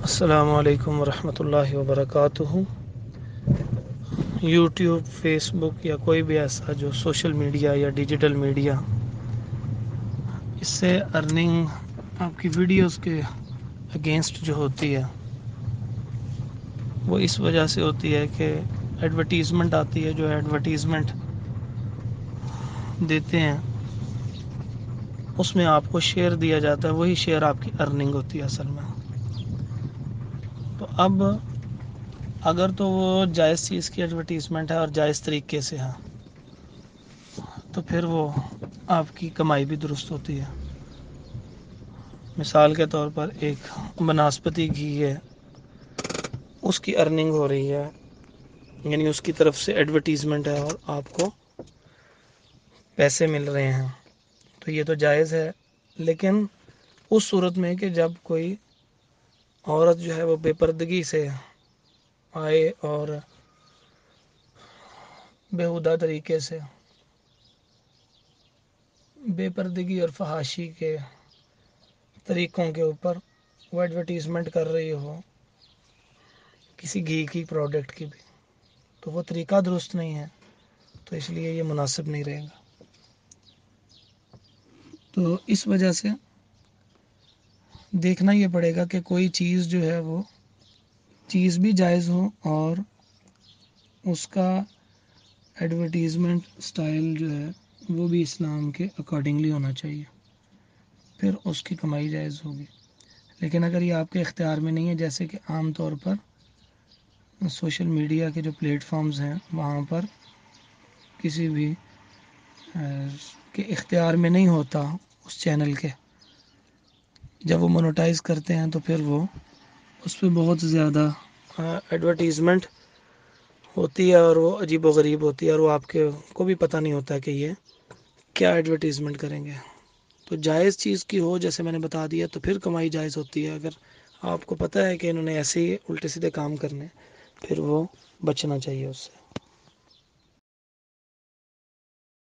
السلام علیکم ورحمۃ اللہ وبرکاتہ۔ یوٹیوب، فیس بک یا کوئی بھی ایسا جو سوشل میڈیا یا ڈیجیٹل میڈیا، اس سے ارننگ آپ کی ویڈیوز کے اگینسٹ جو ہوتی ہے وہ اس وجہ سے ہوتی ہے کہ ایڈورٹیزمنٹ آتی ہے، جو ایڈورٹیزمنٹ دیتے ہیں اس میں آپ کو شیئر دیا جاتا ہے، وہی شیئر آپ کی ارننگ ہوتی ہے اصل میں۔ تو اب اگر تو وہ جائز چیز کی ایڈورٹیزمنٹ ہے اور جائز طریقے سے ہے تو پھر وہ آپ کی کمائی بھی درست ہوتی ہے۔ مثال کے طور پر ایک بناسپتی گھی ہے، اس کی ارننگ ہو رہی ہے، یعنی اس کی طرف سے ایڈورٹیزمنٹ ہے اور آپ کو پیسے مل رہے ہیں، تو یہ تو جائز ہے۔ لیکن اس صورت میں کہ جب کوئی عورت جو ہے وہ بے پردگی سے آئے اور بیہودہ طریقے سے بے پردگی اور فحاشی کے طریقوں کے اوپر وہ ایڈورٹیزمنٹ کر رہی ہو کسی گھی کی پروڈکٹ کی بھی، تو وہ طریقہ درست نہیں ہے، تو اس لیے یہ مناسب نہیں رہے گا۔ تو اس وجہ سے دیکھنا یہ پڑے گا کہ کوئی چیز جو ہے وہ چیز بھی جائز ہو اور اس کا ایڈورٹیزمنٹ سٹائل جو ہے وہ بھی اسلام کے اکارڈنگلی ہونا چاہیے، پھر اس کی کمائی جائز ہوگی۔ لیکن اگر یہ آپ کے اختیار میں نہیں ہے، جیسے کہ عام طور پر سوشل میڈیا کے جو پلیٹ فارمز ہیں وہاں پر کسی بھی کے اختیار میں نہیں ہوتا اس چینل کے، جب وہ مونوٹائز کرتے ہیں تو پھر وہ اس پہ بہت زیادہ ایڈورٹیزمنٹ ہوتی ہے اور وہ عجیب و غریب ہوتی ہے اور وہ آپ کے کو بھی پتہ نہیں ہوتا کہ یہ کیا ایڈورٹیزمنٹ کریں گے۔ تو جائز چیز کی ہو، جیسے میں نے بتا دیا، تو پھر کمائی جائز ہوتی ہے۔ اگر آپ کو پتہ ہے کہ انہوں نے ایسے ہی الٹے سیدھے کام کرنے، پھر وہ بچنا چاہیے اس سے۔